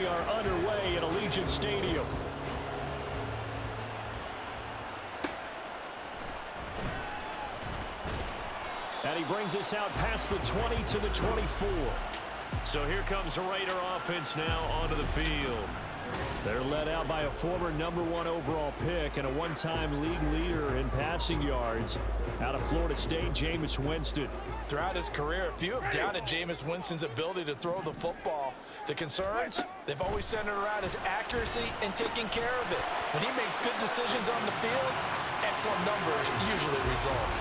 are underway at Allegiant Stadium. And he brings us out past the 20 to the 24. So here comes the Raider offense now onto the field. They're led out by a former #1 overall pick and a one-time league leader in passing yards out of Florida State, Jameis Winston. Throughout his career, few have doubted Jameis Winston's ability to throw the football. The concerns, they've always centered around his accuracy and taking care of it. When he makes good decisions on the field, excellent numbers usually result.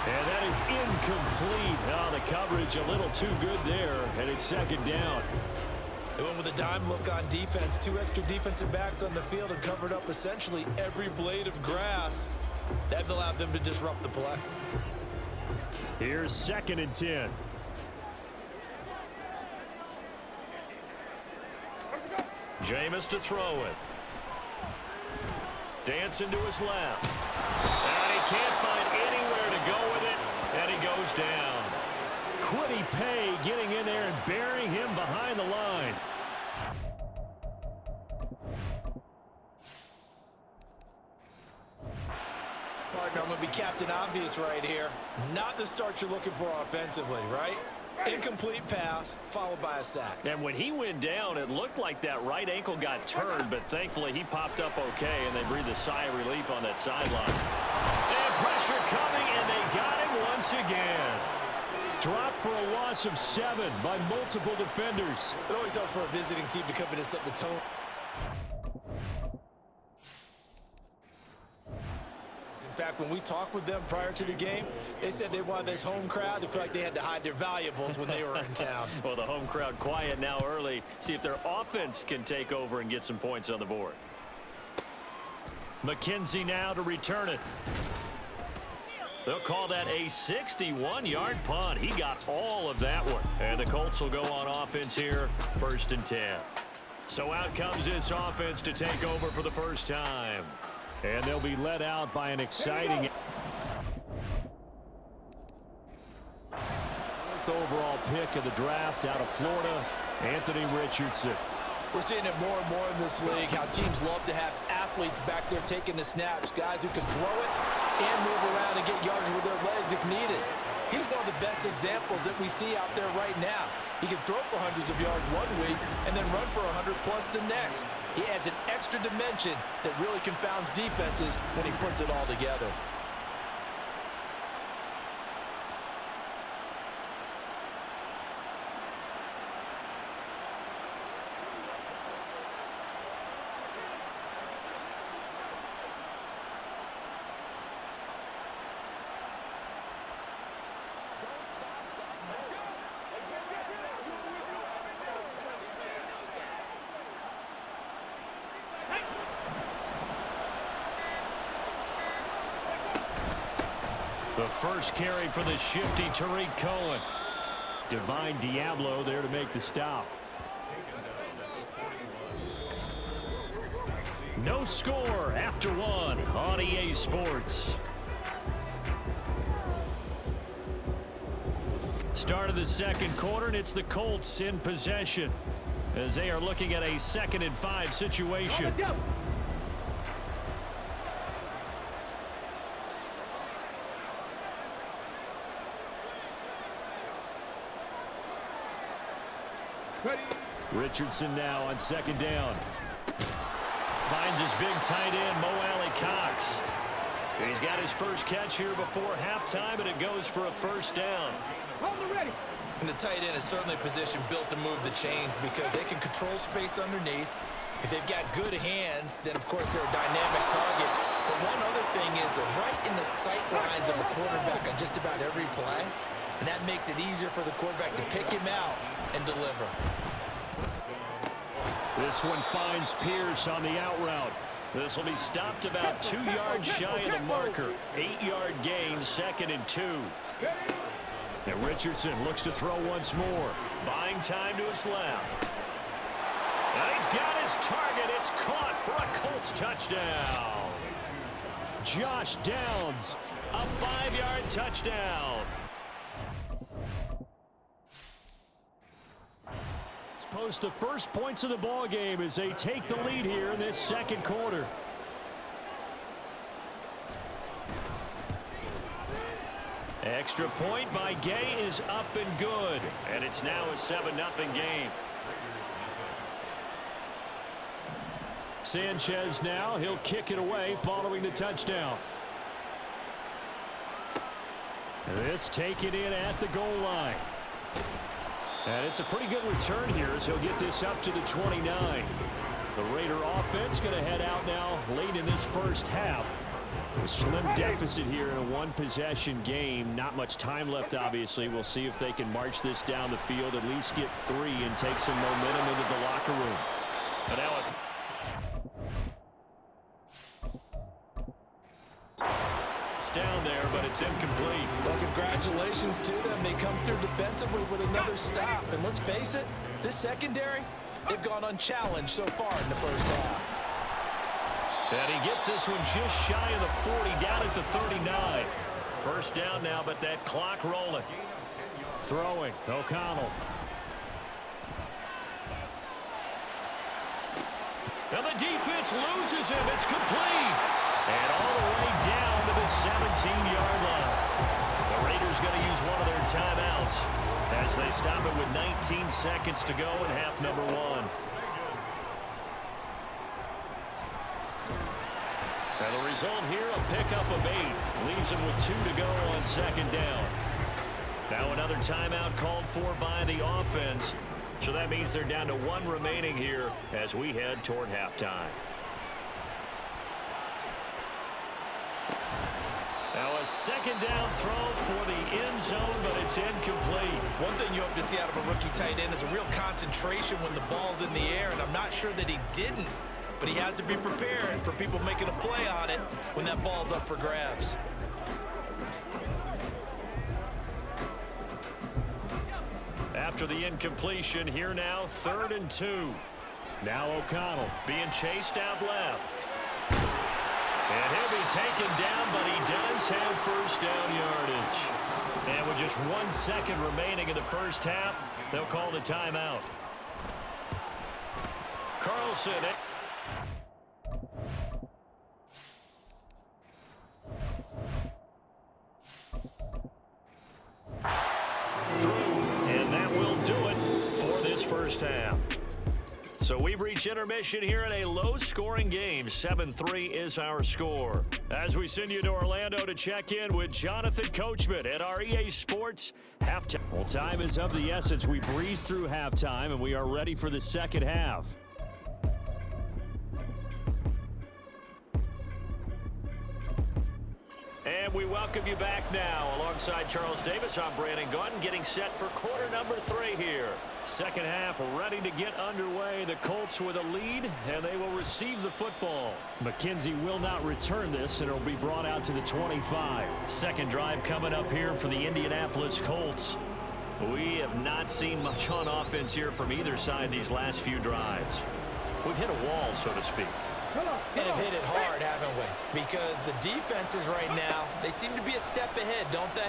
And that is incomplete. Oh, the coverage a little too good there, and it's second down. They went with a dime look on defense. 2 extra defensive backs on the field and covered up essentially every blade of grass. That allowed them to disrupt the play. Here's 2nd and 10. Jameis to throw it. Dancing to his left. And he can't find anywhere to go with it, and he goes down. Quiddy Pay getting in there and burying him behind the line. Partner, I'm going to be Captain Obvious right here. Not the start you're looking for offensively, right? Incomplete pass, followed by a sack. And when he went down, it looked like that right ankle got turned, but thankfully he popped up okay, and they breathed a sigh of relief on that sideline. And pressure coming, and they got him once again. Dropped for a loss of 7 by multiple defenders. It always helps for a visiting team to come in and set the tone. In fact, when we talked with them prior to the game, they said they wanted this home crowd to feel like they had to hide their valuables when they were in town. Well, the home crowd quiet now early. See if their offense can take over and get some points on the board. McKenzie now to return it. They'll call that a 61-yard punt. He got all of that one. And the Colts will go on offense here, 1st and 10. So out comes this offense to take over for the first time. And they'll be led out by an exciting 4th overall pick of the draft out of Florida, Anthony Richardson. We're seeing it more and more in this league, how teams love to have athletes back there taking the snaps, guys who can throw it and move around and get yards with their legs if needed. He's one of the best examples that we see out there right now. He can throw for hundreds of yards one week and then run for 100+ the next. He adds an extra dimension that really confounds defenses when he puts it all together. The first carry for the shifty Tariq Cohen. Divine Diablo there to make the stop. No score after 1 on EA Sports. Start of the 2nd quarter, and it's the Colts in possession as they are looking at a 2nd and 5 situation. Richardson now on 2nd down. Finds his big tight end, Mo Alley-Cox. He's got his first catch here before halftime, and it goes for a 1st down. And the tight end is certainly a position built to move the chains because they can control space underneath. If they've got good hands, then of course they're a dynamic target. But one other thing is they're right in the sight lines of a quarterback on just about every play. And that makes it easier for the quarterback to pick him out and deliver. This one finds Pierce on the out route. This will be stopped about 2 yards shy of the marker. 8-yard gain, 2nd and 2. And Richardson looks to throw once more. Buying time to his left. And he's got his target. It's caught for a Colts touchdown. Josh Downs, a 5-yard touchdown. post the first points of the ball game as they take the lead here in this second quarter. Extra point by Gay is up and good, and it's now a 7-0 game. Sanchez now, he'll kick it away following the touchdown. This taken in at the goal line. And it's a pretty good return here as he'll get this up to the 29. The Raider offense going to head out now late in this first half. A slim deficit here in a one-possession game. Not much time left, obviously. We'll see if they can march this down the field, at least get 3 and take some momentum into the locker room. But now it's down there, but it's incomplete. Well, congratulations to them. They come through defensively with another stop. And let's face it, this secondary, they've gone unchallenged so far in the first half. And he gets this one just shy of the 40, down at the 39. First down now, but that clock rolling. Throwing, O'Connell. And the defense loses him. It's complete. And all the way down to the 17-yard line. The Raiders going to use one of their timeouts as they stop it with 19 seconds to go in half number 1. And the result here, a pickup of 8. Leaves him with 2 to go on second down. Now another timeout called for by the offense. So that means they're down to 1 remaining here as we head toward halftime. Now a second down throw for the end zone, but it's incomplete. One thing you hope to see out of a rookie tight end is a real concentration when the ball's in the air, and I'm not sure that he didn't. But he has to be prepared for people making a play on it when that ball's up for grabs. After the incompletion, here now, 3rd and 2. Now O'Connell being chased out left. And he'll be taken down, but he does have first down yardage. And with just 1 second remaining in the first half, they'll call the timeout. Carlson. And that will do it for this first half. So we've reached intermission here in a low-scoring game. 7-3 is our score. As we send you to Orlando to check in with Jonathan Coachman at our EA Sports halftime. Well, time is of the essence. We breeze through halftime, and we are ready for the second half. And we welcome you back now. Alongside Charles Davis, I'm Brandon Gunn, getting set for quarter number 3 here. Second half ready to get underway. The Colts with a lead, and they will receive the football. McKenzie will not return this, and it will be brought out to the 25. Second drive coming up here for the Indianapolis Colts. We have not seen much on offense here from either side these last few drives. We've hit a wall, so to speak. And have hit it hard, haven't we? Because the defenses right now, they seem to be a step ahead, don't they?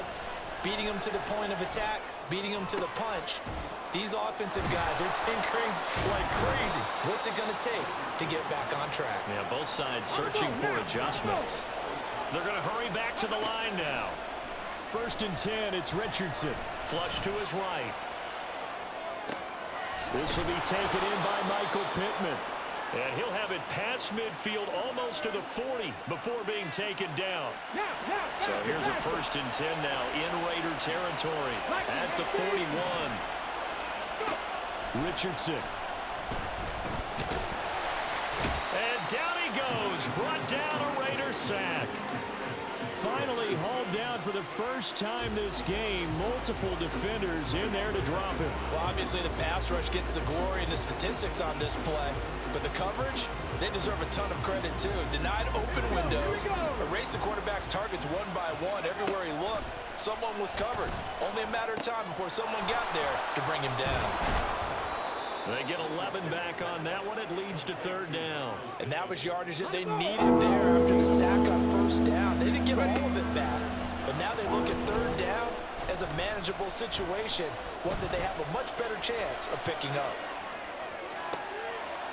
Beating them to the point of attack, beating them to the punch. These offensive guys are tinkering like crazy. What's it going to take to get back on track? Yeah, both sides searching for adjustments. They're going to hurry back to the line now. 1st and 10, it's Richardson. Flush to his right. This will be taken in by Michael Pittman. And he'll have it past midfield almost to the 40 before being taken down. So here's a 1st and 10 now in Raider territory at the 41. Richardson. And down he goes. Brought down a Raider sack. Finally hauled down for the first time this game. Multiple defenders in there to drop him. Well, obviously the pass rush gets the glory and the statistics on this play. But the coverage, they deserve a ton of credit too. Denied open windows, erased the quarterback's targets one by one. Everywhere he looked, someone was covered. Only a matter of time before someone got there to bring him down. They get 11 back on that one. It leads to 3rd down. And that was yardage that they needed there after the sack on 1st down. They didn't get all of it back. But now they look at 3rd down as a manageable situation, one that they have a much better chance of picking up.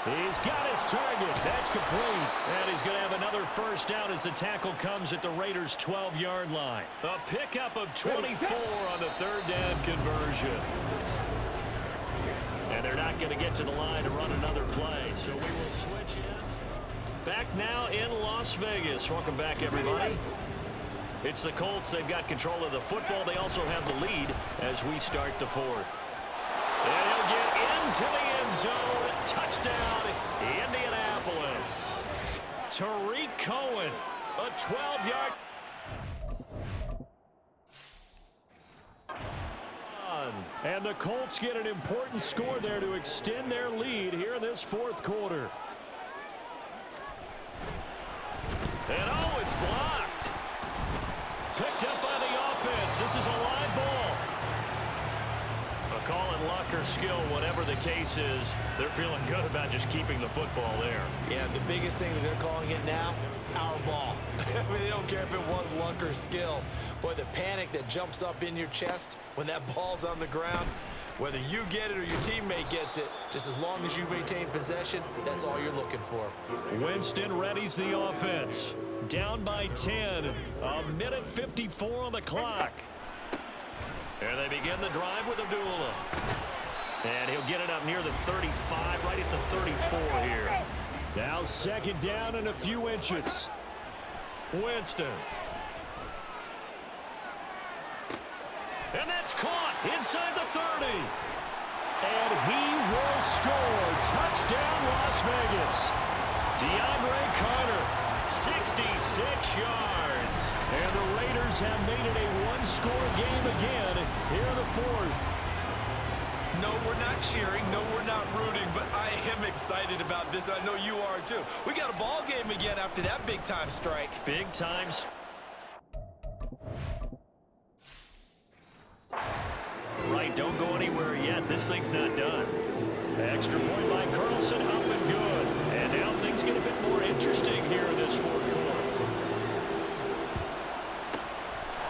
He's got his target. That's complete. And he's going to have another first down as the tackle comes at the Raiders' 12-yard line. A pickup of 24 on the third down conversion. And they're not going to get to the line to run another play. So we will switch ends. Back now in Las Vegas. Welcome back, everybody. It's the Colts. They've got control of the football. They also have the lead as we start the fourth. And he'll get into the end zone. Touchdown, Indianapolis. Tariq Cohen, a 12-yard. And the Colts get an important score there to extend their lead here in this fourth quarter. And oh, it's blocked. Picked up by the offense. This is a live ball. A call in luck or skill, whatever the case is, they're feeling good about just keeping the football there. Yeah, the biggest thing that they're calling it now, our ball. I mean, they don't care if it was luck or skill. Boy, the panic that jumps up in your chest when that ball's on the ground, whether you get it or your teammate gets it, just as long as you maintain possession, that's all you're looking for. Winston readies the offense. Down by 10. A minute 54 on the clock. And they begin the drive with Abdullah. And he'll get it up near the 35, right at the 34 here. Now second down and a few inches. Winston. And that's caught inside the 30. And he will score. Touchdown, Las Vegas. DeAndre Carter, 66 yards. And the Raiders have made it a one-score game again here in the fourth. No, we're not cheering. No, we're not rooting. But I am excited about this. I know you are, too. We got a ball game again after that big-time strike. Big-time. Right, don't go anywhere yet. This thing's not done. Extra point by Carlson, up and good. And now things get a bit more interesting here in this fourth quarter.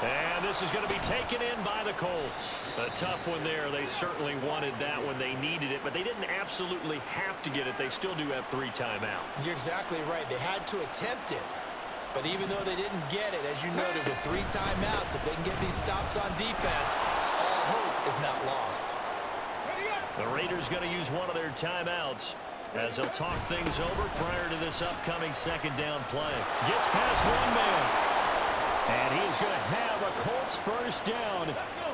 And this is going to be taken in by the Colts. A tough one there. They certainly wanted that when they needed it, but they didn't absolutely have to get it. They still do have 3 timeouts. You're exactly right. They had to attempt it. But even though they didn't get it, as you noted, with 3 timeouts, if they can get these stops on defense, all hope is not lost. The Raiders going to use one of their timeouts as they'll talk things over prior to this upcoming second down play. Gets past one man. And he is going to have a Colts first down.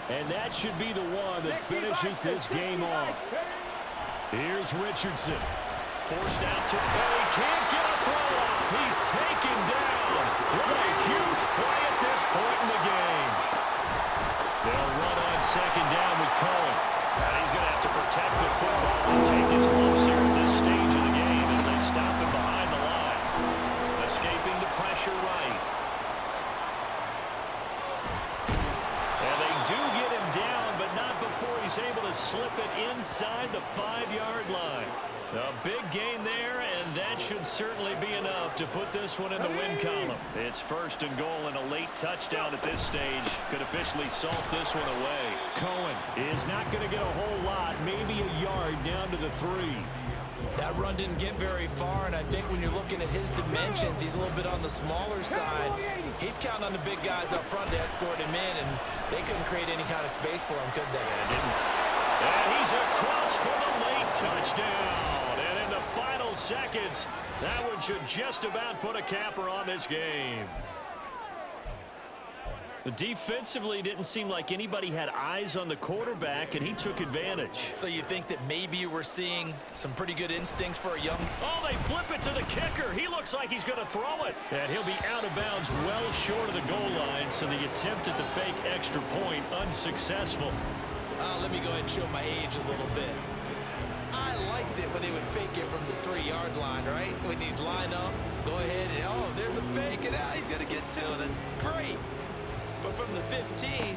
And that should be the one that finishes this game off. Here's Richardson. Forced out to play. Can't get a throw off. He's taken down. What a huge play at this point in the game. They'll run on second down with Cohen. And he's going to have to protect the football and take his lumps here at this stage of the game as they stop him behind the line. Escaping the pressure right. And they do get him down, but not before he's able to slip it inside the 5-yard line. A big gain there, and that should certainly be enough to put this one in the win column. It's first and goal, and a late touchdown at this stage could officially salt this one away. Cohen is not going to get a whole lot, maybe a yard down to the 3. That run didn't get very far, and I think when you're looking at his dimensions, he's a little bit on the smaller side. He's counting on the big guys up front to escort him in, and they couldn't create any kind of space for him, could they? Yeah, didn't. And he's across for the late touchdown. And in the final seconds, that one should just about put a capper on this game. Defensively, didn't seem like anybody had eyes on the quarterback, and he took advantage. So you think that maybe we're seeing some pretty good instincts for a young... Oh, they flip it to the kicker. He looks like he's going to throw it. And he'll be out of bounds well short of the goal line, so the attempt at the fake extra point unsuccessful. Let me go ahead and show my age a little bit. I liked it when they would fake it from the 3-yard line, right? When you'd line up, go ahead, and oh, there's a fake, and now he's going to get 2. That's great. But from the 15,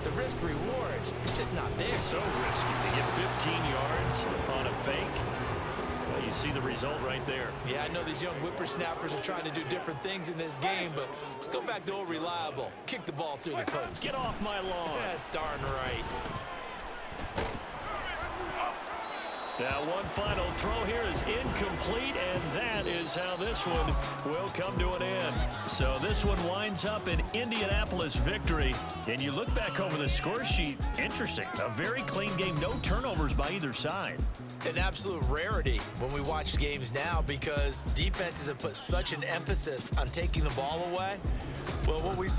the risk-reward, it's just not there. So risky to get 15 yards on a fake. Well, you see the result right there. Yeah, I know these young whippersnappers are trying to do different things in this game, but let's go back to old reliable. Kick the ball through the post. Get off my lawn. That's darn right. Now one final throw here is incomplete, and that is how this one will come to an end. So this one winds up an Indianapolis victory. And you look back over the score sheet, interesting. A very clean game, no turnovers by either side. An absolute rarity when we watch games now because defenses have put such an emphasis on taking the ball away. Well, what we